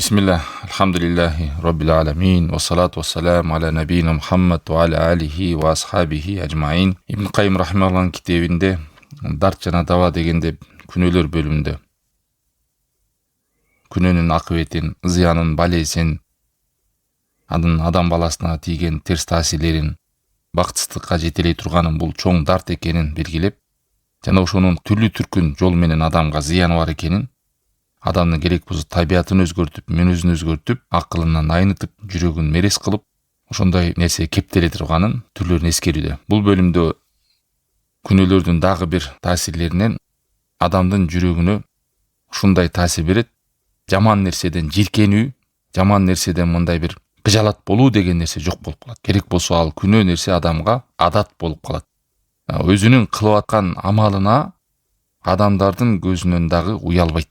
Bismillah, alhamdulillahi, rabbil alamin, wa salatu wa salam ala nabiyina Muhammad wa ala alihi wa ashabihi ajmain. Ibn Qayyim rahimahуллahның китебинде Дарт жана Дава дегенде күнөөлөр бөлүмүндө күнөөнүн акыбетин, зыянын, балесин, анын адам баласына тийген терс таасирлерин, бактсыздыкка жетелей турганын бул чоң дарт экенин белгилеп, жана ошонун түрлүү түркүн жол менен адамга зыяны бар экенин, адамдын керек болсо табиятын өзгөртүп, мүнөзүн өзгөртүп, акылынан айнытып, жүрөгүн мерес кылып, ошондой нерсе кептеле турганын түрлөрүн эскерүүдө. Бул бөлүмдө күнөөлөрдүн дагы бир таасирлеринен адамдын жүрөгүнө ушундай таасир берет, жаман нерседен жиркенүү, жаман нерседен мындай бир кыжалат болуу деген нерсе жок болуп калат. Керек болсо ал күнөө нерсе адамга адат болуп калат. Өзүнүн кылып аткан амалына адамдардын көзүнөн дагы уялбайт.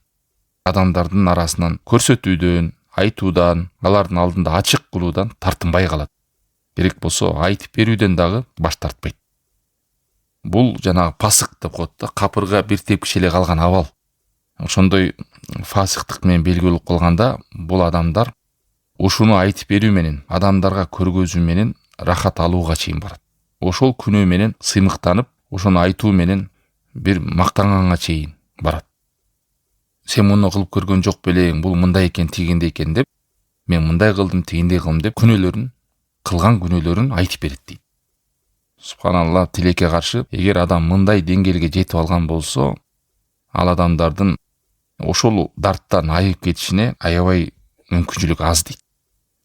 Адамдардын арасынан көрсөтүүдөн, айтуудан, алардын алдында ачык кылуудан тартынбай калат. Керек болсо айтып берүүдөн дагы баш тартпайт. Бул жанагы пасык деп коет да, капырга бир тепкич эле калган абал. Ошондой фасыктык менен белгилүү болуп калганда, бул адамдар ушуну айтып берүү менен, адамдарга көргөзүү менен рахат алууга чейин барат. Ошол күнөө менен сыймыктанып, ошону айтуу менен бир мактанганга чейин барат. Сен муну кылып көргөн жок белең, бул мындай экен, тигиндей экен деп, мен мындай кылдым, тигиндей кылдым деп күнөөлөрүн, кылган күнөөлөрүн айтып берет дейт. Субханалла, тилекке каршы, эгер адам мындай деңгээлге жетип алган болсо, ал адамдардын ошол дарттан айып кетишине аябай мүмкүнчүлүк аз дейт.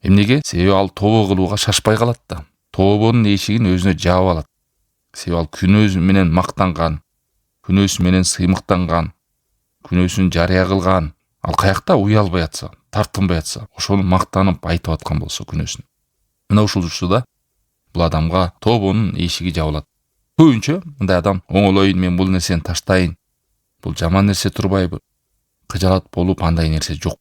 Эмнеге? Себеби ал тобо кылууга шашпай калат да. Тобонун эшигин өзүнө жаап алат. Себеби ал күнөөсү менен мактанган, күнөөсү менен сыймыктанган, күнөөсүн жарыя кылган, ал каякта уялбай атса, тартынбай атса, ошону мактанып айтып аткан болсо күнөөсүн. Мына ушул учурда бул адамга тобонун эшиги жабылат. Көбүнчө мындай адам оңолоюн, мен бул нерсени таштайын, бул жаман нерсе турбайбы, кыжалат болуп андай нерсе жок.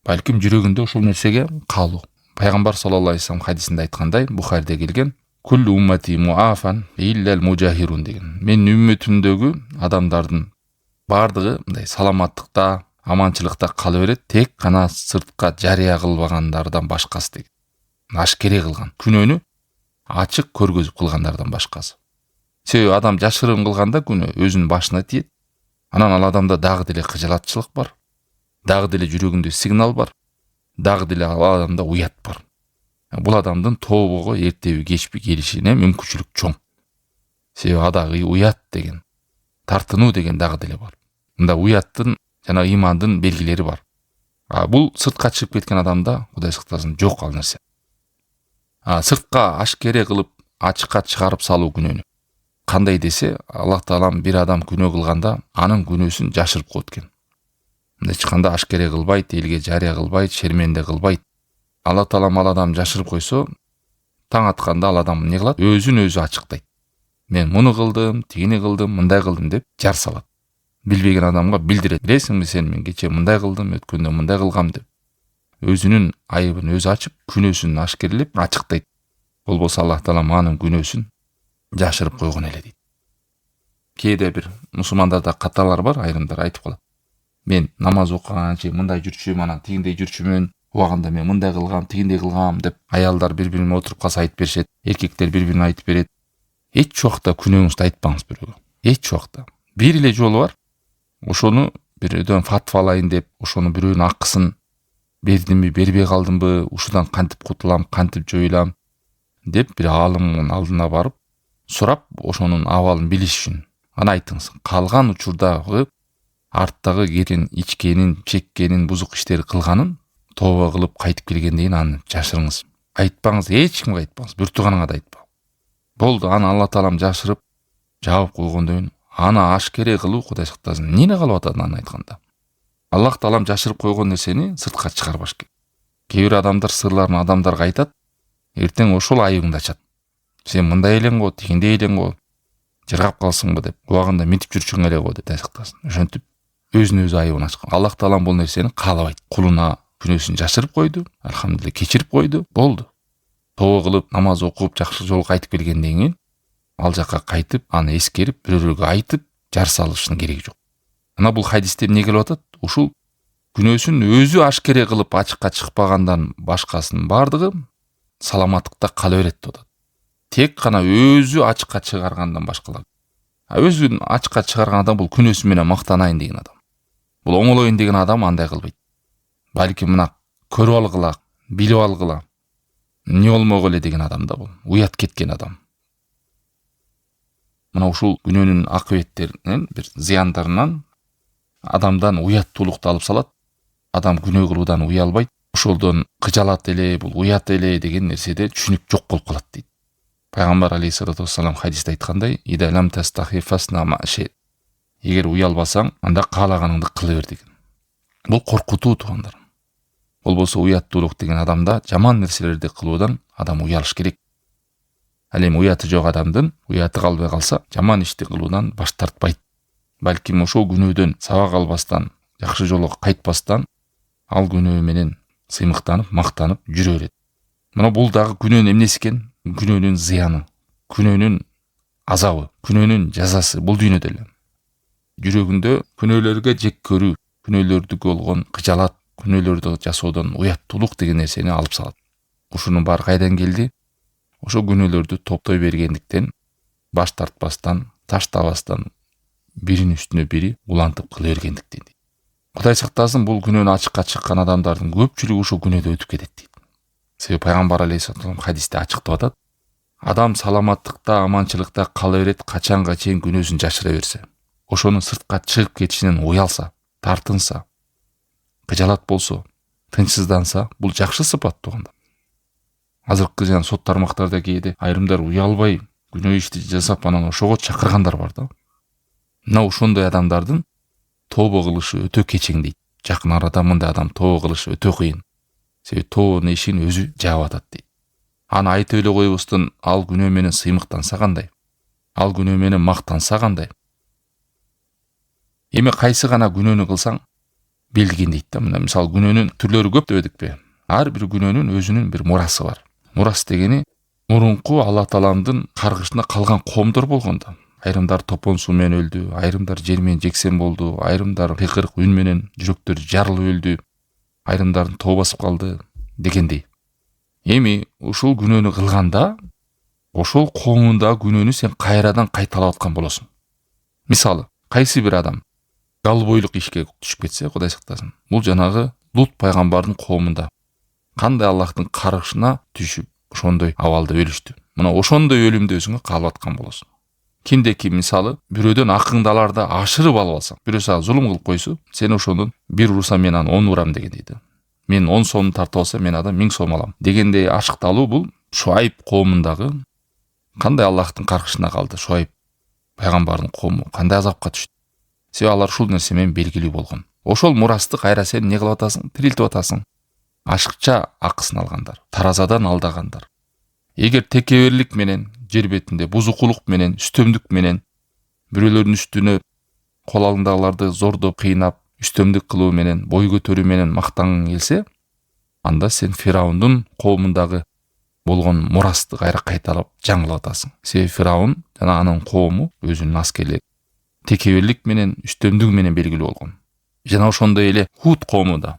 Балким жүрөгүндө ошол нерсеге калуу. Пайгамбар саллаллаху алейхи вассалам хадисинде айткандай, Бухариде келген, "Куллу уммати муафан иллал мужахирун" деген. Менин үммөтүмдөгү адамдардын бардыгы мындай саламаттыкта, аманчылыкта кала берет, тек гана сыртка жарыя кылбагандардан башкасы деген. Ашкере кылган, күнөөнү ачык көргөзүп кылгандардан башкасы. Себеби адам жашырын кылганда күнөө өзүнүн башына тиет. Анан ал адамда дагы деле кыжалатчылык бар, дагы деле жүрөгүндө сигнал бар, дагы деле ал адамда уят бар. Бул адамдын тобого эртеби кечпи келишине мүмкүнчүлүк чоң. Себеби адагы уят деген, тартынуу деген дагы деле бар. Мында уяттын жана имандын белгилери бар. Бул сыртка чыгып кеткен адамда, Кудай сактасын, жок ал нерсе. Сыртка ашкере кылып, ачыкка чыгарып салуу күнөөнү. Кандай десе, Аллах Таалам бир адам күнөө кылганда, анын күнөөсүн жашырып коет экен. Мындай чыкканда ашкере кылбайт, элге жарыя кылбайт, шерменде кылбайт. Аллах Таалам ал адам жашырып койсо, таң атканда ал адам эмне кылат? Өзүн өзү ачыктайт. Мен муну кылдым, тигини кылдым, мындай кылдым деп жар салат. Билбеген адамга билдирет. Билесиңби сен, мен кече мындай кылдым, өткөндө мындай кылгам деп. Өзүнүн айыбын өзү ачып, күнөөсүн ашкерлеп ачыктайт. Болбосо Аллах Таалам анын күнөөсүн жашырып койгон эле дейт. Кээде бир мусулмандарда каталар бар, айрымдар айтып калат. Мен намаз окуганга чейин мындай жүрчүмүн, анан тигиндей жүрчүмүн, убагында мен мындай кылгам, тигиндей кылгам деп аялдар бири-бирине отуруп калса айтып беришет, эркектер бири-бирине айтып берет. Эч убакта күнөөңүздү айтпаңыз бирөөгө. Эч убакта. Бир эле жолу бар. Ошону бирөөдөн фатвалайын деп, ошону бирөөнүн акысын бердимби, бербей калдымбы, ушудан кантип кутулам, кантип жоюлам деп бир аалымдын алдына барып, сурап, ошонун абалын билиш үчүн. Аны айтыңыз. Калган учурдагы арттагы кетен, ичкенин, чеккенин, бузук иштери кылганын тобо кылып кайтып келгенден кийин аны жашырыңыз. Айтпаңыз, эч кимге айтпаңыз, бир тууганыңа да айтпа. Болду, аны Алла Таалам жашырып, жаап койгондон кийин аны ашкере кылуу, Кудай сактасын, эмне кылып атат аны айтканда? Аллах Таалам жашырып койгон нерсени сыртка чыгарбаш керек. Кээ бир адамдар сырларын адамдарга айтат, эртең ошол айыбыңды ачат. Сен мындай элең го, тигиндей элең го, жыргап калсыңбы деп, убагында мынтип жүрчүң эле го деп, Кудай сактасын. Ошентип өзүнүн өзү айыбын ачкан. Аллах Таалам бул нерсени каалабайт. Кулуна күнөөсүн жашырып койду, алхамдулилlah кечирип койду, болду. Тобо кылып, намаз окуп, жакшы жолго кайтып келгенден кийин ал жакка кайтып, аны эскерип, бирөөлөргө айтып, жар салышынын кереги жок. Ана бул хадисте эмне келип атат? Ушул күнөөсүн өзү ашкере кылып ачыкка чыкпагандан башкасынын бардыгы саламаттыкта кала берет деп атат. Тек гана өзү ачыкка чыгаргандан башкалар. Өзүн ачыкка чыгарган адам бул күнөөсү менен мактанайын деген адам. Бул оңолоюн деген адам андай кылбайт. Балким мына көрүп алгыла, билип алгыла, эмне болмок эле деген адам да бул. Уят кеткен адам. Мына ушул күнөөнүн акыбеттеринен, бир зыяндарынан адамдан уяттуулукту алып салат. Адам күнөө кылуудан уялбайт. Ошолдон кыжалат эле, бул уят эле деген нерседе түшүнүк жок болуп калат дейт. Пайгамбар алейхиссалату вассалам хадисте айткандай, "Ида лам тастахи фасна ма ши". Эгер уялбасаң, анда каалаганыңды кыла бер деген. Бул коркутуу туугандар. Болбосо уяттуулук деген адамда жаман нерселерди кылуудан адам уялыш керек. Ал эми уяты жок адамдын уяты калбай калса, жаман ишти кылуудан баш тартпайт. Балким ошол күнөөдөн сабак албастан, жакшы жолго кайтпастан, ал күнөө менен сыймыктанып, мактанып жүрө берет. Мына бул дагы күнөөнүн эмнеси экен? Күнөөнүн зыяны, күнөөнүн азабы, күнөөнүн жазасы бул дүйнөдө эле. Жүрөгүндө күнөөлөргө жек көрүү, күнөөлөрдү болгон кыжалат, күнөөлөрдү жасоодон уяттуулук деген нерсени алып салат. Ушунун баары кайдан келди? Ошо күнөөлөрдү топтой бергендиктен, баш тартпастан, таштабастан, биринин үстүнө бири улантып кыла бергендиктен. Кудай сактасын, бул күнөөнү ачыкка чыккан адамдардын көпчүлүгү ошо күнөөдө өтүп кетет дейт. Себеби пайгамбар алейхиссалам хадисте ачыктап атат. Адам саламаттыкта, аманчылыкта кала берет, качанга чейин күнөөсүн жашыра берсе. Ошонун сыртка чыгып кетишинен уялса, тартынса, кыжалат болсо, тынчсызданса, бул жакшы сыпат туугандар. Азыркы жана сот тармактарда кээде айрымдар уялбай күнөө ишти жасап анан ошого чакыргандар бар да. Мына ошондой адамдардын тобо кылышы өтө кечең дейт. Жакын арада мындай адам тобо кылышы өтө кыйын. Себеби тобонун эшигин өзү жаап атат дейт. Аны айтып эле койбостон ал күнөө менен сыймыктанса кандай? Ал күнөө менен мактанса кандай? Эми кайсы гана күнөөнү кылсаң билген дейт да. Мына мисалы күнөөнүн түрлөрү көп дебедикпи? Ар бир күнөөнүн өзүнүн бир мурасы бар. Мурас дегени мурунку Алла Тааланын каргышына калган коомдор болгондо. Айрымдар топон суу менен өлдү, айрымдар жер менен жексен болду, айрымдар кыйкырык үн менен жүрөктөрү жарылып өлдү, айрымдардын тоо басып калды дегендей. Эми ушул күнөөнү кылганда, ошол коомундагы күнөөнү сен кайрадан кайталап аткан болосуң. Мисалы, кайсы бир адам галбойлук ишке түшүп кетсе, Кудай сактасын. Бул жанагы Лут пайгамбардын коомунда кандай Аллахтын каргышына түшүп, ошондой абалда өлүштү. Мына ошондой өлүмдү өзүңө каалап аткан болосуң. Кимде ким мисалы, бирөөдөн акыңды аларды ашырып алып алсаң, бирөө сага зулум кылып койсо, сен ошондон бир урса мен анан 10 урам деген дейт. Мен 10 сомду тартып алса, мен адан 1000 сом алам дегендей ашыкталуу бул Шуайб коомундагы кандай Аллахтын каргышына калды. Шуайб пайгамбардын коому кандай азапка түштү. Себеби алар ушул нерсе менен белгилүү болгон. Ошол мурасты кайра сен эмне кылып атасың? Тирилтип атасың. Ашыкча акысын алгандар, таразадан алдагандар. Эгер текеберлик менен, жер бетинде бузукулук менен, үстөмдүк менен бирөөлөрдүн үстүнө кол алдындагыларды зордоп, кыйнап, үстөмдүк кылуу менен, бой көтөрүү менен мактангың келсе, анда сен Фираундун коомундагы болгон мурасты кайра кайталап жаңылап атасың. Себеби Фираун жана анын коому өзүнүн аскерлери текеберлик менен, үстөмдүк менен белгилүү болгон. Жана ошондой эле Худ коому да.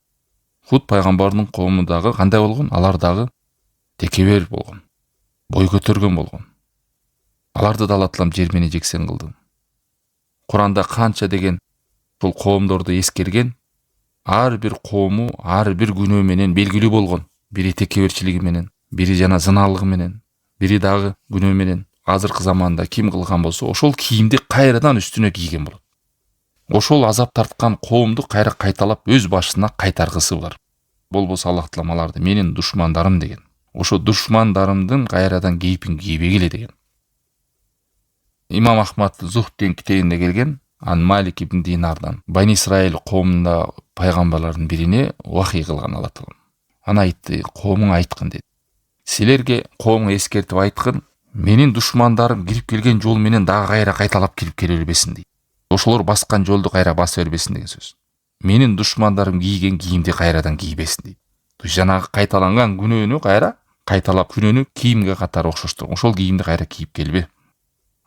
Худ пайгамбардын коомундагы кандай болгон? Алар дагы текебер болгон. Бой көтөргөн болгон. Аларды да Алла Таалам жер менен жексен кылды. Куранда канча деген бул коомдорду эскерген, ар бир коому ар бир күнөө менен белгилүү болгон. Бири текеберчилиги менен, бири жана зыналыгы менен, бири дагы күнөө менен. Азыркы заманда ким кылган болсо, ошол кийимди кайрадан үстүнө кийген болот. Ошол азап тарткан коомду кайра кайталап өз башына кайтаргысы бар. Болбосо Аллах Таалам аларды менин душмандарым деген. Ошо душмандарымдын кайрадан кейпин кийбегиле деген. Имам Ахмад Зухд деген китебинде келген, Ан Малик ибн Динардан Бани Исраил коомунда пайгамбарлардын бирине вахий кылган Алла Таалам. Ана айтты, коомуң айткын dedi. Силерге коомуң эскертип айткын, менин душмандарым кирип келген жол менен дагы кайра кайталап кирип келе бербесин дейт. Ошолор баскан жолду кайра баса бербесин деген сөз. Менин душмандарым кийген кийимди кайрадан кийбесин дейт. Жанагы кайталанган күнөөнү кайра кайталап күнөөнү кийимге катары окшоштуруп, ошол кийимди кайра кийип келбе.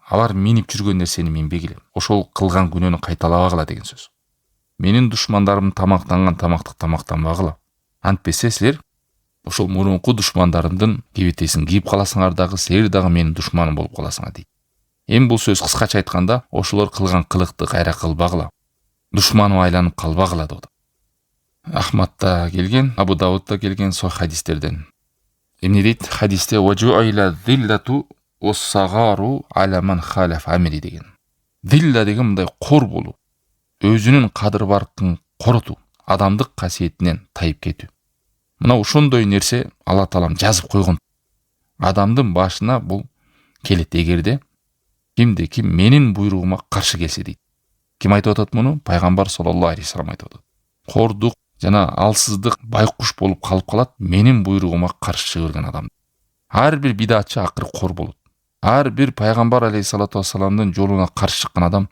Алар минип жүргөн нерсени минбегиле. Ошол кылган күнөөнү кайталабагыла деген сөз. менин душмандарым тамактанган тамакты тамактанбагыла. Антпесе силер ошол мурунку душмандарымдын кебетесин кийип каласыңар дагы, силер дагы менин душманым болуп каласыңар дейт. Эми бул сөз кыскача айтканда, ошолор кылган кылыкты кайра кылбагыла. Душманым айланып калбагыла деп. Ахмадта келген, Абу Даудта келген сой хадистерден. Эмне дейт? Хадисте важуайла зиллату уссагару аля ман халаф амри деген. Зилла деген мындай кор болуу, өзүнүн кадыр баркын корутуу, адамдык касиетинен тайып кетүү. Мына ошондой нерсе Алла Таалам жазып койгон. Адамдын башына бул келет эгерде кимде ким менин буйругума каршы келсе дейт. Ким айтып атат муну? Пайгамбар саллаллаху алейхи вассалам айтып атат. Кордук жана алсыздык байкуш болуп калып калат менин буйругума каршы чыга берген адам. Ар бир бидатчы акыры кор болот. Ар бир пайгамбар алейхиссалату вассаламдын жолуна каршы чыккан адам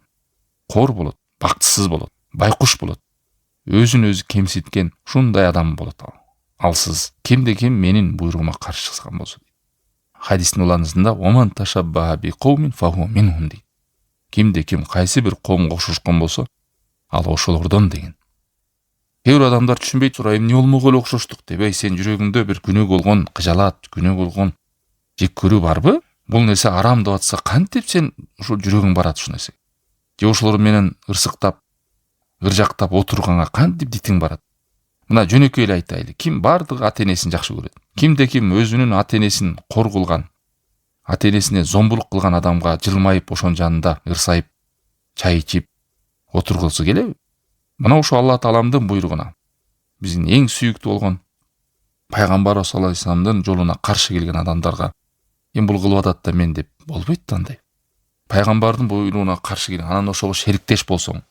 кор болот, бактысыз болот, байкуш болот. Өзүн өзү кемситкен ушундай адам болот. Алсыз кимде ким менин буйругума каршы чыккан болсо. Хадистин уланысында оман ташаббаха би кавмин фаху минхум дейт. Кимде ким кайсы бир коомго окшошкон болсо, ал ошолордон деген. Кээ бир адамдар түшүнбөйт, тура эмне болмок эле окшоштук деп, сен жүрөгүңдө бир күнөө болгон кыжалат, күнөө болгон жек көрүү барбы? Бул нерсе арам деп атса, кантип сен ошол жүрөгүң барат ушул нерсе? Же ошолор менен ырсыктап, ыржактап отурганга кантип дитиң барат? Мына жөнөкөй эле айтайлы, ким бардыгы ата-энесин жакшы көрөт. Кимде ким өзүнүн ата-энесин кор кылган, ата-энесине зомбулук кылган адамга жылмайып ошонун жанында ырсайып, чай ичип отургусу келеби? Мына ошо Алла Тааламдын буйругуна, биздин эң сүйүктүү болгон пайгамбар саллаллаху алейхи вассаламдын жолуна каршы келген адамдарга эми бул кылып атат да мен деп болбойт да андай. Пайгамбардын буйругуна каршы келген, анан ошого шериктеш болсоң,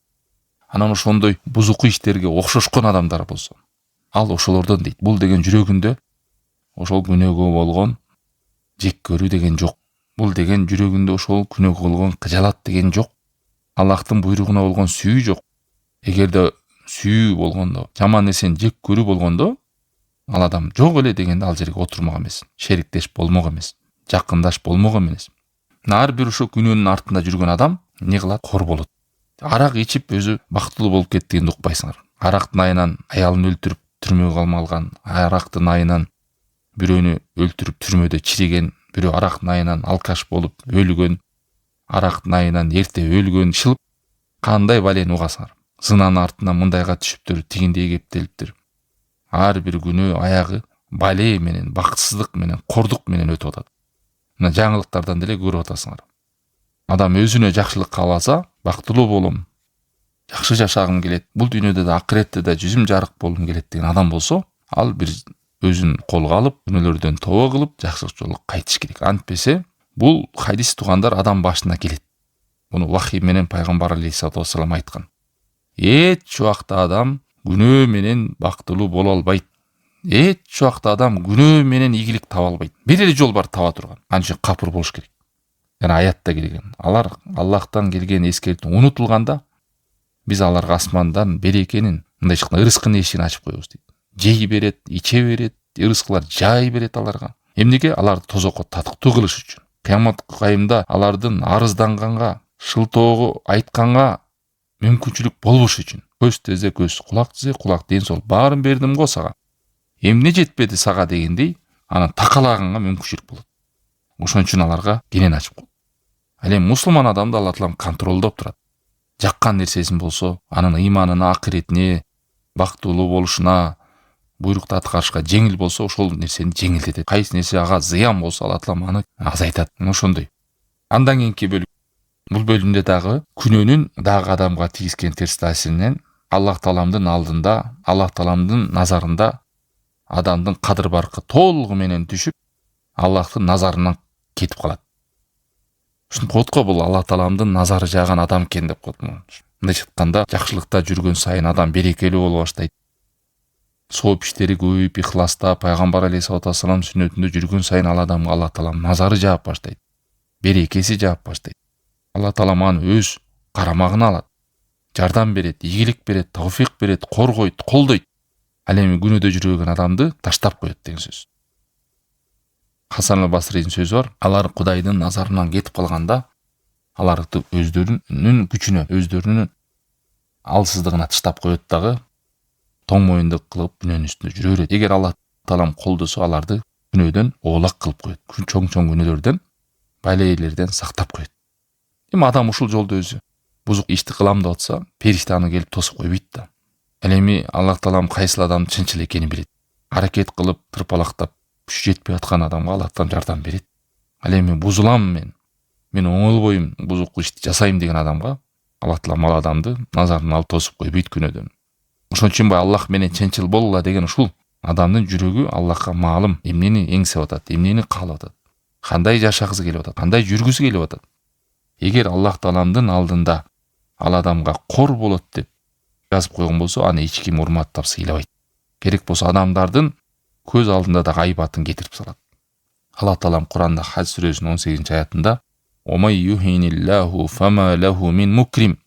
анан ошондой бузуку иштерге окшошкон адамдар болсо, ал ошолордон дейт. Бул деген жүрөгүндө ошол күнөөгө болгон жек көрүү деген жок. Бул деген жүрөгүндө ошол күнөөгө болгон кыжалат деген жок. Аллахтын буйругуна болгон сүйүү жок. Эгерде сүйүү болгондо, жаман нерсени жек көрүү болгондо, ал адам жок эле дегенде ал жерге отурмак эмес, шериктеш болмок эмес, жакындаш болмок эмес. Ар бир ошо күнөөнүн артында жүргөн адам эмне кылат? Кор болот. Арак ичип өзү бактылуу болуп кетти дегенди укпайсыңар. Арактын айынан аялын өлтүрүп түрмөгө калмалган, арактын айынан бирөөнү өлтүрүп түрмөдө чиреген, бирөө арактын айынан алкаш болуп өлгөн, арактын айынан эрте өлгөн, шылып кандай балени угасыңар? Зынанын артынан мындайга түшүптүр, тигиндей кептелиптир. Ар бир күнөө аягы бале менен, бактысыздык менен, кордук менен өтүп атат. Мына жаңылыктардан деле көрүп атасыңар. Адам өзүнө жакшылык кааласа, бактылуу болом, жакшы жашагым келет, бул дүйнөдө да акыретте да жүзүм жарык болгум келет деген адам болсо, ал бир өзүн колго алып, күнөөлөрдөн тобо кылып, жакшылык жолго кайтыш керек. Антпесе, бул хадис тугандар адам башына келет. Буну вахий менен пайгамбар алейхиссалату вассалам айткан. Эч убакта адам күнөө менен бактылуу боло албайт. Эч убакта адам күнөө менен ийгилик таба албайт. Бир эле жол бар таба турган. Ал үчүн капыр болуш керек. Жана аятта келген. Алар Аллахтан келген эскертүү унутулганда, биз аларга асмандан берекенин, мындай чыкканда ырыскынын эшигин ачып коебуз дейт. Жей берет, иче берет, ырыскылар жай берет аларга. Эмнеге? Аларды тозокко татыктуу кылыш үчүн. Кыямат кайымда алардын арызданганга, шылтоого айтканга мүмкүнчүлүк болбош үчүн. Көз тезе көз, кулак тезе кулак, ден сол баарын бердим го сага. Эмне жетпеди сага дегендей, анан такалаганга мүмкүнчүлүк болот. Ошон үчүн аларга кенен ачып коет. Ал эми мусулман адамды Алла Таалам контролдоп турат. Жаккан нерсесин болсо, анын ыйманына, акыретине, бактылуу болушуна, буйрукту аткарышка жеңил болсо, ошол нерсени жеңилдетет. Кайсы нерсе ага зыян болсо, Алла Таалам аны азайтат. Ошондой. Андан кийинки бөлүк. Бул бөлүмдө дагы күнөөнүн дагы адамга тийгизген терс таасиринен Аллах Тааламдын алдында, Аллах Тааламдын назарында адамдын кадыр баркы толугу менен түшүп, Аллахтын назарынан кетип калат. Ушинтип коет го, бул Аллах Тааламдын назары жааган адам экен деп коет. Мындай айтканда, жакшылыкта жүргөн сайын адам берекелүү боло баштайт. Сооп иштери көбөйүп, ихласта, пайгамбар алейхиссалату вассалам сүннөтүндө жүргөн сайын ал адамга Аллах Таалам назары жаап баштайт. Берекеси жаап баштайт. Алла Таалам аны өз карамагына алат. Жардам берет, ийгилик берет, тавфик берет, коргойт, колдойт. Ал эми күнөөдө жүргөн адамды таштап коет деген сөз. Хасан аль-Басридин сөзү бар. Алар Кудайдын назарынан кетип калганда, аларды өздөрүнүн күчүнө, өздөрүнүн алсыздыгына таштап коет дагы тоң моюндук кылып күнөөнүн үстүндө жүрө берет. Эгер Аллах таалам колдосо аларды күнөөдөн оолак кылып коет. Чоң күнөөлөрдөн, балейлерден сактап коет. Эми адам ушул жолдо өзү бузук ишти кылам деп атса, периште аны келип тосуп койбойт да. Ал эми Аллах таалам кайсыл адамдын чынчыл экенин билет. Аракет кылып тырпалактап күч жетпей аткан адамга Аллах таалам жардам берет. Ал эми бузулам мен оңолбойм, бузук ишти жасайм деген адамга Аллах таалам ал адамды назарынан алып тосуп койбойт күнөөдөн. Ошон үчүн Аллах менен чынчыл болгула деген ушул. Адамдын жүрөгү Аллахка маалым, эмнени эңсеп атат, эмнени каалап атат, кандай жашагысы келип атат, кандай жүргүсү келип атат. Эгер Аллах тааламдын алдында ал адамга кор болот деп жазып койгон болсо, аны эч ким урматтап сыйлабайт. Керек болсо адамдардын көз алдында да гайбатын кетирип салат. Аллах таалам Куранда Хадж сүрөсүнүн 18-аятында "Омай юхиниллаху фама лаху мин мукрим"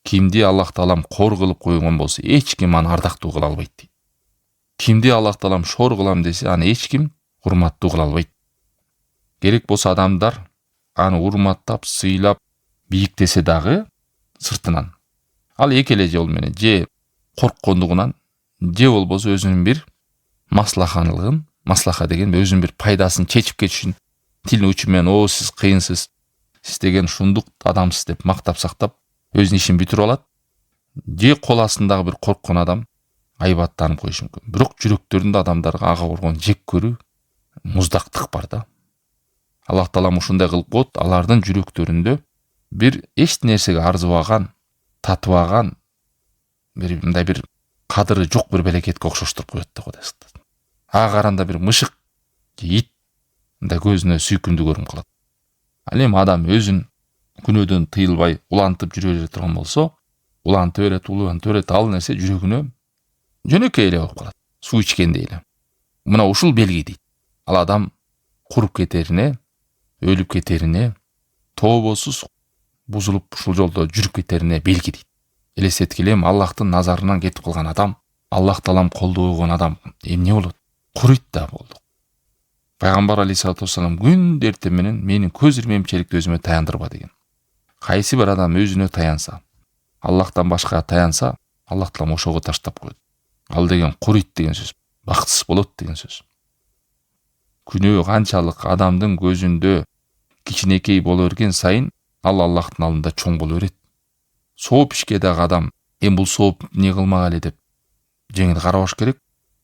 Кимди Аллах таалам кор кылып койгон болсо, эч ким аны ардактуу кыла албайт дейт. Кимди Аллах таалам шор кылам десе, аны эч ким урматтуу кыла албайт. Керек болсо адамдар аны урматтап, сыйлап, бийиктесе дагы сыртынан ал эки эле жол менен же корккондугунан, же болбосо өзүнүн бир маслаханылыгын, маслаха деген өзүнүн бир пайдасын чечип кетиш үчүн тилин учу менен сиз кыйынсыз, сиз деген шундук адамсыз деп мактап сактап өзүнүн ишин бүтүрүп алат. Же кол астындагы бир корккон адам айбаттанып коюшу мүмкүн. Бирок жүрөктөрүндө адамдарга ага болгон жек көрүү, муздактык бар да. Аллах таалам ушундай кылып коет, алардын жүрөктөрүндө бир эч нерсеге арзыбаган, татыбаган, мындай бир кадыры жок бир белекетке окшоштуруп коет да Кудай сактасын. Ага каранда бир мышык же ит мындай көзүнө сүйкүмдүү көрүнүп калат. Ал эми адам өзүн күнөөдөн тыйылбай улантып жүрө бере турган болсо, улантып берет, ал нерсе жүрөгүнө жөнөкөй эле болуп калат. Суу ичкендей эле. Мына ушул белги дейт. Ал адам куруп кетерине, өлүп кетерине, тообосуз бузулуп ушул жолдо жүрүп кетерине белги дейт. Элестеткиле, Аллахтын назарынан кетип калган адам, Аллах таалам колдоо койгон адам эмне болот? Курuyт да болду. Пайгамбар алейхиссалату вассалам күндө эртең менен менин көз ирмемчиликти өзүмө таяндырба деген. Кайсы бир адам өзүнө таянса, Аллахтан башкага таянса, Аллах таалам ошого таштап коет. Ал деген курuyт деген сөз, бактысыз болот деген сөз. Күнөө канчалык адамдын көзүндө кичинекей боло берген сайын, ал Аллахтын алдында чоң боло берет. Сооп ишке дагы адам, бул сооп эмне кылмак эле деп жеңил карабаш керек.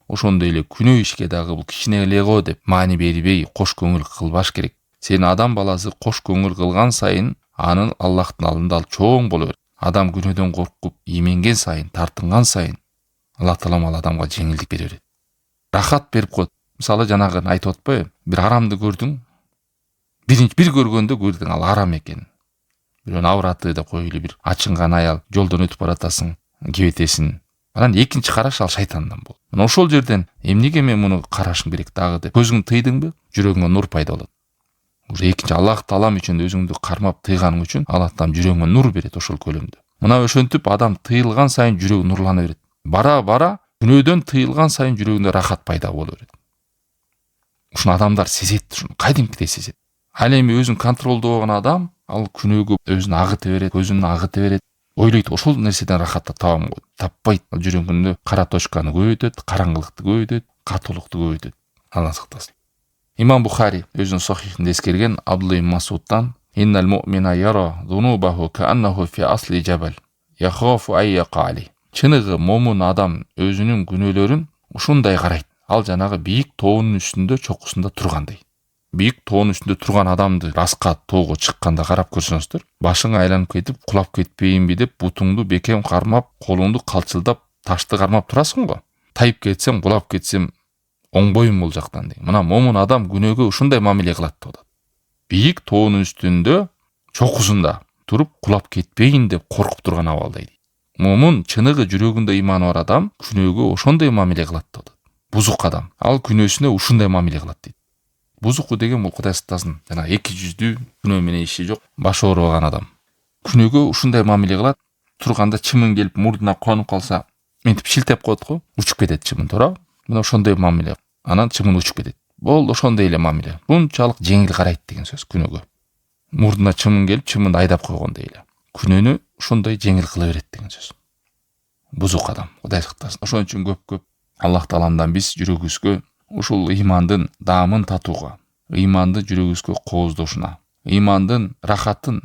Ошондой эле күнөө ишке дагы бул кичине эле го деп маани бербей, кош көңүл кылбаш керек. Сен адам баласы кош көңүл кылган сайын, анын Аллахтын алдында ал чоң боло берет. Адам күнөөдөн коркуп, именген сайын, тартынган сайын, Аллах таалам ал адамга жеңилдик бере берет. Рахат берип коет. Мисалы жанагы айтып атпайбы, бир арамды көрдүң, бир көргөндө көрдүң ал арам экен. Бирөөнүн авраты деп коелу, бир ачынган аял жолдон өтүп баратасың, кебетесиң. Анан экинчи караш ал шайтандан болот. Мына ошол жерден эмнеге мен муну карашым керек дагы деп көзүңдү тыйдыңбы, жүрөгүңө нур пайда болот. Уже экинчи Аллах таалам үчүн өзүңдү кармап тыйганың үчүн Аллах таалам жүрөгүңө нур берет ошол көлөмдө. Мына ошентип адам тыйылган сайын жүрөгү нурлана берет. Бара күнөөдөн тыйылган сайын жүрөгүндө рахат пайда боло берет. Ушуну адамдар сезет, ушуну кайдимкидей сезет. Ал эми өзүн контролдогон адам, ал күнөөгө өзүн агыта берет, көзүн агыта берет. Ойлойт, ошол нерседен рахатты табам го. Таппайт. Ал жүрөгүндө кара точканы көбөйтөт, караңгылыкты көбөйтөт, катуулукту көбөйтөт. Алла сактасын. Имам Бухари өзүнүн сахихинде эскерген Абдулла ибн Масудтан: "Иннал му'мина яра зунубаху кааннаху фи асли жабал, яхафу ай яқали." Чыныгы момун адам өзүнүн күнөөлөрүн ушундай карайт. Ал жанагы бийик тоонун үстүндө, чокусунда тургандай. Бийик тоонун үстүндө турган адамды раска тоого чыкканда карап көрсөңүздөр, башың айланып кетип, кулап кетпейинби деп бутуңду бекем кармап, колуңду калчылдап, ташты кармап турасың го. Тайып кетсем, кулап кетсем, оңбойм бул жактан деген. Мына момун адам күнөөгө ушундай мамиле кылат деп атат. Бийик тоонун үстүндө, чокусунда туруп, кулап кетпейин деп коркуп турган абалдай дейт. Момун чыныгы жүрөгүндө иманы бар адам күнөөгө ошондой мамиле кылат деп атат. Бузук адам, ал күнөөсүнө ушундай мамиле кылат дейт. Бузуку деген бул Кудай сактасын, жана эки жүздүү, күнөө менен иши жок, башы оорубаган адам. Күнөөгө ушундай мамиле кылат, турганда чымын келип мурдуна конуп калса, мынтип шилтеп коет го, учуп кетет чымын, туура? Мына ошондой мамиле. Анан чымын учуп кетет. Болду, ошондой эле мамиле. Мунчалык жеңил карайт деген сөз күнөөгө. Мурдуна чымын келип, чымын айдап койгондой эле. Күнөөнү ошондой жеңил кыла берет деген сөз. бузук адам. Кудай сактасын. Ошон үчүн көп Аллах Тааламдан биз жүрөгүбүзгө ушул ыймандын даамын татууга, ыйманды жүрөгүбүзгө кооздошуна, ыймандын рахатын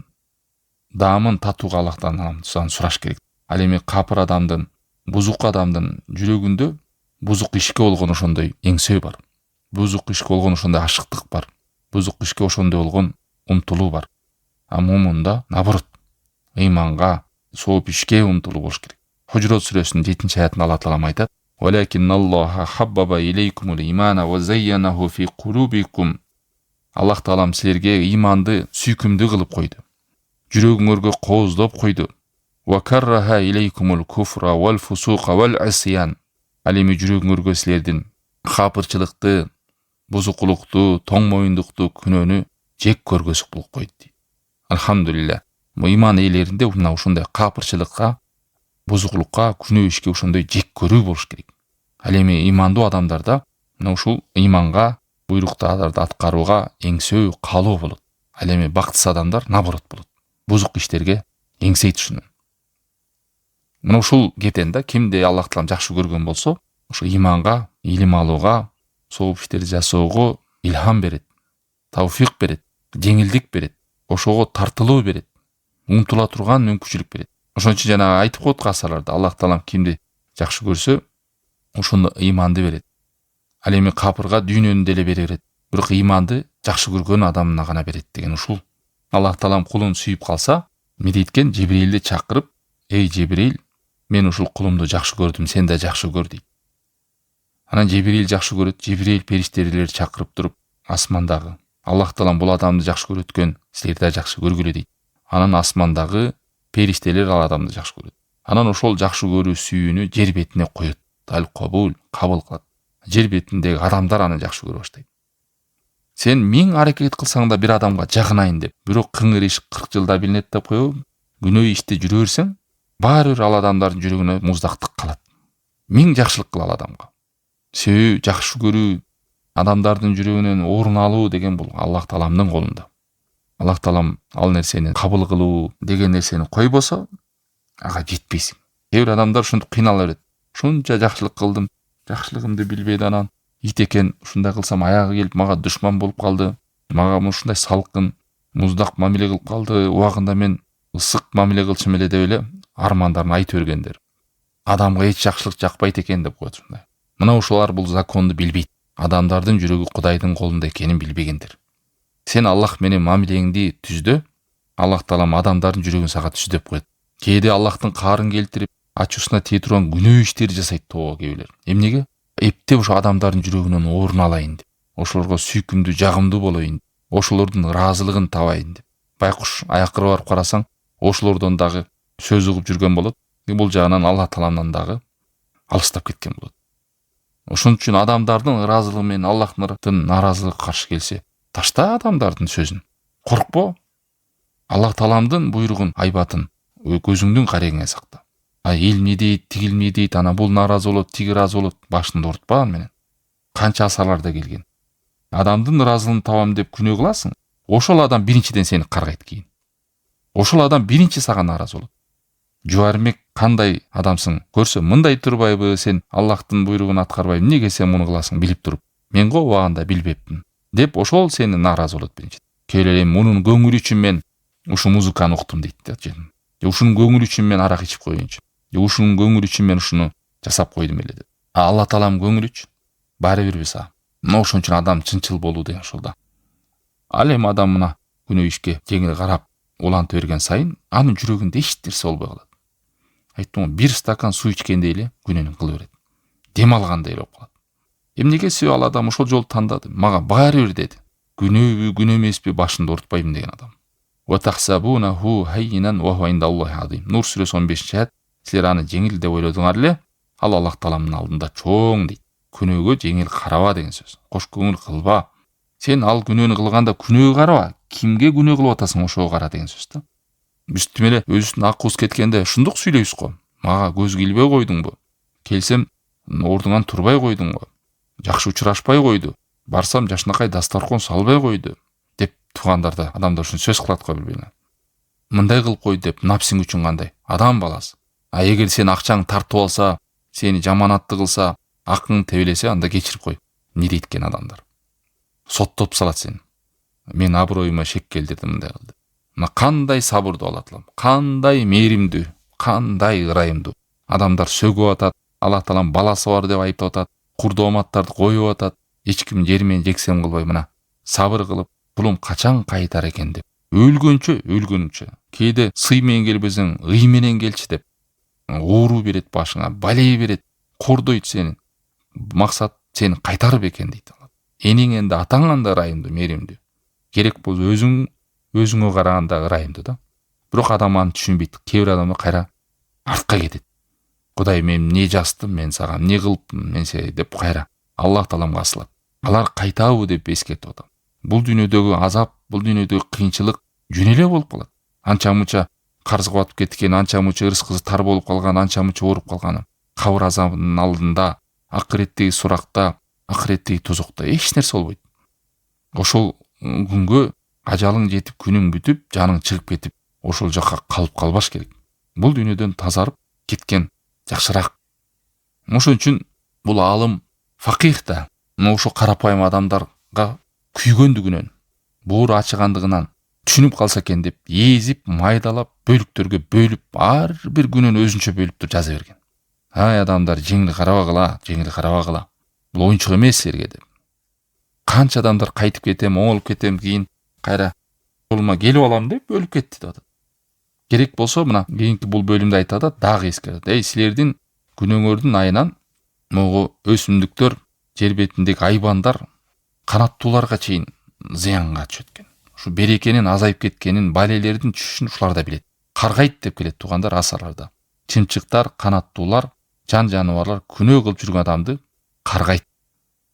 даамын татууга Аллах Тааламдан сураш керек. Ал эми капыр адамдын, бузук адамдын жүрөгүндө бузук ишке болгон ошондой эңсөө бар. Бузук ишке болгон ошондой ашыктык бар. Бузук ишке ошондой болгон умтулуу бар. А мумунда наоборот, ыйманга, сооп ишке умтулуу болуш керек. Хужурат сүрөсүнүн 7-аятында Аллах Таалам айтат: "Валакинналлаха хаббаба илейкумул имана ва зайянаху фи кулубикум." Аллах Таалам силерге ыйманды сүйкүмдүү кылып койду. Жүрөгүңөргө кооздоп койду. "Ва карраха илейкумул куфра вал фусука вал асиян." Ал эми жүрөгүңөргө силердин капырчылыкты, бузукулукту, тоң моюндукту, күнөөнү жек көргөзүп кылып койду. Алхамдулилля. Ыйман ээлеринде мына ушундай капырчылыкка, бузукулукка, күнөө ишке ошондой жек көрүү болуш керек. Ал эми ыймандуу адамдарда мына ушул ыйманга, буйруктарды аткарууга эңсөө, каалоо болот. Ал эми бактысыз адамдар наоборот болот. Бузук иштерге эңсей түшүнөт. Мына ушул кептен да кимди Аллах Таалам жакшы көргөн болсо, ошо ыйманга, илим алууга, сооп иштерди жасоого илхам берет, тавфик берет, жеңилдик берет, ошого тартылуу берет, умтула турган мүмкүнчүлүк берет. Ошон үчүн жана айтып коет касаларда, Аллах Таалам кимди жакшы көрсө, ошондо ыйманды берет. Ал эми капырга дүйнөнү деле бере берет. Бирок ыйманды жакшы көргөн адамына гана берет деген ушул. Аллах Таалам кулун сүйүп калса, медеткен Жибрилди чакырып: "Эй Жибрил, мен ушул кулумду жакшы көрдүм, сен да жакшы көр" дейт. Анан Жибрил жакшы көрөт, Жибрил периштелерди чакырып туруп, асмандагы Аллах Таалам бул адамды жакшы көрөт экен, силер да жакшы көргүлө дейт. Анан асмандагы периштелер ал адамды жакшы көрөт. Анан ошол жакшы көрүү сүйүүнү жер бетине коет. Кабыл кылат. Жер бетиндеги адамдар аны жакшы көрө баштайт. Сен 1000 аракет кылсаң да бир адамга жагынайын деп, бирок кыңыр иш 40 жылда билинет деп коебу? Күнөө ишти жүрө берсең, баары бир ал адамдардын жүрөгүнө муздактык калат. 1000 жакшылык кыл ал адамга. Сүйүү, жакшы көрүү, адамдардын жүрөгүнөн орун алуу деген бул Аллах Тааламдын колунда. Аллах Таалам ал нерсени кабыл кылуу деген нерсени койбосо, ага жетпейсиң. Кээ бир адамдар ушинтип кыйнала берет. Шунча жакшылык кылдым, жакшылыгымды билбейди, анан ит экен, ушундай кылсам аягы келип мага душман болуп калды. Мага ушундай салкын, муздак мамиле кылып калды. Убагында мен ысык мамиле кылчым эле деп эле армандарын айтып бергендер. Адамга эч жакшылык жакпайт экен деп коет ушундай. Мына ушулар бул законду билбейт. Адамдардын жүрөгү Кудайдын колунда экенин билбегендер. Сен Аллах менен мамилеңди түздө, Аллах Таалам адамдардын жүрөгүн сага түз деп коет. Кээде Аллахтын каарын келтирип, ачуусуна тие турган күнөө иштерди жасайт тоого кээбилер. Эмнеге? Эптеп ошо адамдардын жүрөгүнөн орун алайын деп. Ошолорго сүйкүмдүү, жагымдуу болоюн. Ошолордун ыраазылыгын табайын деп. Байкуш аякыры барып карасаң, ошолордон дагы сөз угуп жүргөн болот. Бул жагынан Аллах Тааламдан дагы алыстап кеткен болот. Ошон үчүн адамдардын ыраазылыгы менен Аллахтын наразылыгы каршы келсе, ташта адамдардын сөзүн. Коркпо. Аллах Тааламдын буйругун, айбатын көзүңдүн карегиңе сакта. Эл эмне дейт, тигил эмне дейт, ана бул наразы болот, тиги ыраазы болот, башыңды оорутпа ал менен. Канча асарларда келген. Адамдын ыраазылыгын табам деп күнөө кыласың, ошол адам биринчиден сени каргайт кийин. Ошол адам биринчи сага наразы болот. Жубармек кандай адамсың көрсө, мындай турбайбы, сен Аллахтын буйругун аткарбайбы, эмнеге сен муну кыласың билип туруп? Мен го убагында билбеппин деп ошол сени наразы болот биринчи. Келе мунун көңүлү үчүн мен ушу музыканы уктум дейт да. Ушунун көңүлү үчүн мен арак ичип коеюнчу. Ушунун көңүлү үчүн мен ушуну жасап койдум эле деп. Алла Таалам көңүл үчүн баары бир биса. Мына ошон үчүн адам чынчыл болуу деген ошол да. Ал эми адам мына күнөө ишке жеңил карап улантып берген сайын, анын жүрөгүндө эч нерсе болбой калат. Айттым, бир стакан суу ичкендей эле күнөөнү кыла берет. Дем алгандай эле болуп калат. Эмнеге себеп ал адам ошол жолду тандады? Мага баары бир деди. Күнөөбү, күнөө эмеспи, башымды оорутпайбын деген адам. Ва тахсабунаху хаййинан ва хуа индаллахи азим. Нур сүрөсү 15-аят. Силер аны жеңил деп ойлодуңар эле, ал Аллах Тааламдын алдында чоң дейт. Күнөөгө жеңил караба деген сөз. Кош көңүл кылба. Сен ал күнөөнү кылганда күнөөгө караба. Кимге күнөө кылып атасың, ошого кара деген сөз да. Биз тим эле өзүбүздүн акыбыз кеткенде ушундук сүйлөйбүз го. Мага көз килбей койдуңбу? Келсем ордуңан турбай койдуңбу? Жакшы учурашпай койду. Барсам жашынакай дастаркон салбай койду деп туугандар да адамдар үчүн сөз кылат го билбейм. Мындай кылып койду деп напсиң үчүн кандай? Адам баласы. Эгер сен акчаң тартып алса, сени жаманатты кылса, акың тебелесе, анда кечирип кой. Не дейт экен адамдар? Соттоп салат сени. Мен аброюма шек келтирдим мындай кылды. Мына кандай сабырдуу Алла Таалам, кандай мээримдүү, кандай ырайымдуу. Адамдар сөгүп атат, Алла Таалам баласы бар деп айыптап атат, курдооматтарды коюп атат, эч ким жер менен жексем кылбай мына сабыр кылып, булум качан кайтар экен деп. Өлгөнүнчө. Кээде сый менен келбесең, ый менен келчи деп. Оору берет башыңа, балей берет, кордойт сени. Максат сени кайтарып экен дейт. Эниң энди атаң да ырайымдуу, мээримдүү. Керек болсо өзүңө караганда ырайымдуу да. Бирок адам аны түшүнбөйт. Кээ бир адамдар кайра артка кетет. Кудай мен не жаздым, мен сага не кылыпмын, мен сени деп кайра Аллах Тааламга асылат. Алар кайтабы деп эскертип атам. Бул дүйнөдөгү азап, бул дүйнөдөгү кыйынчылык жөн эле болуп калат. Анча-мунча карызга батып кеткен, анча-мунча ырыскысы тар болуп калган, анча-мунча ооруп калган. Кабыр азабынын алдында, акыреттеги суракта, акыреттеги тозокто эч нерсе болбойт. Ошол күнгө ажалың жетип, күнүң бүтүп, жаның чыгып кетип, ошол жакка калып калбаш керек. Бул дүйнөдөн тазарып кеткен жакшыраак. Ошон үчүн бул алым, факих да ошо карапайым адамдарга күйгөндүгүнөн, боору ачыгандыгынан түшүнүп калса экен деп езип, майдалап, бөлүктөргө бөлүп, ар бир күнүн өзүнчө бөлүп туруп жаза берген. Ай адамдар, жеңил карабагыла. Бул оюнчук эмес силерге деп. Канча адамдар кайтып кетем, оңолуп кетем, кийин кайра жолума келип алам деп бөлүп кетти деп атат. Керек болсо мына кийинки бул бөлүмдө айтат да, дагы эскертет. Силердин күнөөңөрдүн айынан могу өсүмдүктөр, жер бетиндеги айбандар, канаттууларга чейин зыянга түшөт экен. Ушу берекенин азайып кеткенин, балелердин түшүшүн ушулар да билет. Каргайт деп келет туугандар асарларда. Чымчыктар, канаттуулар, жан жаныбарлар күнөө кылып жүргөн адамды каргайт.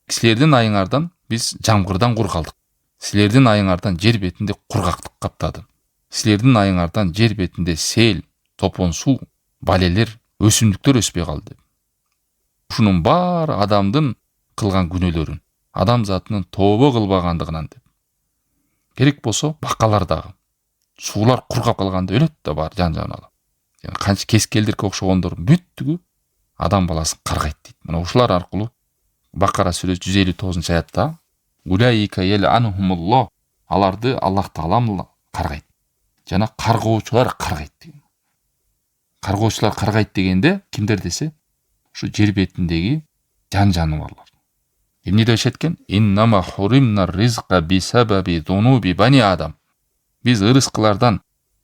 Силердин айыңардан биз жамгырдан кур калдык. Силердин айыңардан жер бетинде кургактык каптады. Силердин айыңардан жер бетинде сел, топон суу, балелер, өсүмдүктөр өспөй калды. Ушунун баары адамдын кылган күнөөлөрүн, адам затынын тобо кылбагандыгынан деп. Керек болсо бакалар дагы. Суулар кургап калганда өлөт да бар жан-жаныбарлар. Канча кескелдирке окшогондор бүттүгү адам баласын каргайт дейт. Мына ушулар аркылуу Бакара сүрөсү 159-аятта улаика ял'анхумуллах, аларды Аллах Таалам каргайт. Жана каргоочулар каргайт деген. Каргоочулар каргайт дегенде кимдер десе, ушу жер бетиндеги жан жаныбарлар. Эмне деп эшеткен? Иннама хуримна ризка бисабаби зунуби бани адам. Биз ырыскылардан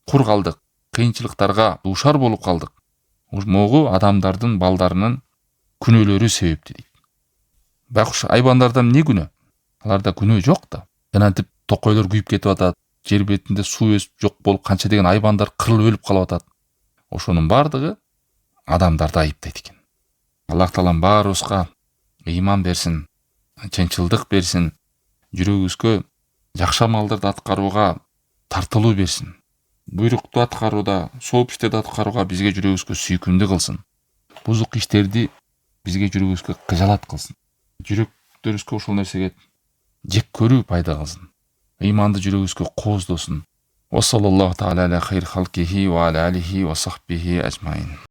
кур калдык, кыйынчылыктарга дуушар болуп калдык. Могу адамдардын балдарынын күнөөлөрү себептүү дейт. Бирок ушу айбандарда эмне күнөө? Аларда күнөө жок да. Жанагы токойлор күйүп кетип атат, жер бетинде суу өсүп жок болуп канча деген айбандар кырылып өлүп калып атат. Ошонун бардыгы адамдарды айыптайт экен. Аллах Таалам баарыбызга ыйман берсин, чынчылдык берсин, жүрөгүбүзгө жакшы амалдарды аткарууга тартылуу берсин. Буйрукту аткарууда, сооп иштерди аткарууга бизге жүрөгүбүзгө сүйкүмдүү кылсын. Бузук иштерди бизге жүрөгүбүзгө кыжалат кылсын. Жүрөктөрүбүзгө ушул нерсеге жек көрүү пайда кылсын. Ыйманды жүрөгүбүзгө кооздосун. Ва саллаллаху таала аля хайр халкихи ва аля алихи ва сахбихи ажмаин.